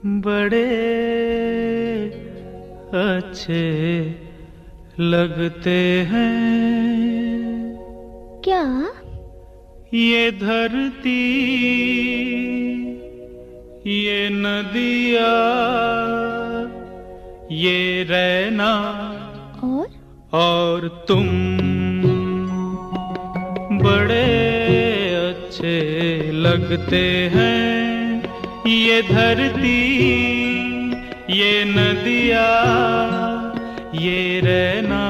बड़े अच्छे लगते हैं क्या? ये धरती, ये नदियाँ, ये रैना और तुम बड़े अच्छे लगते हैं। ये धरती, ये नदियाँ, ये रैना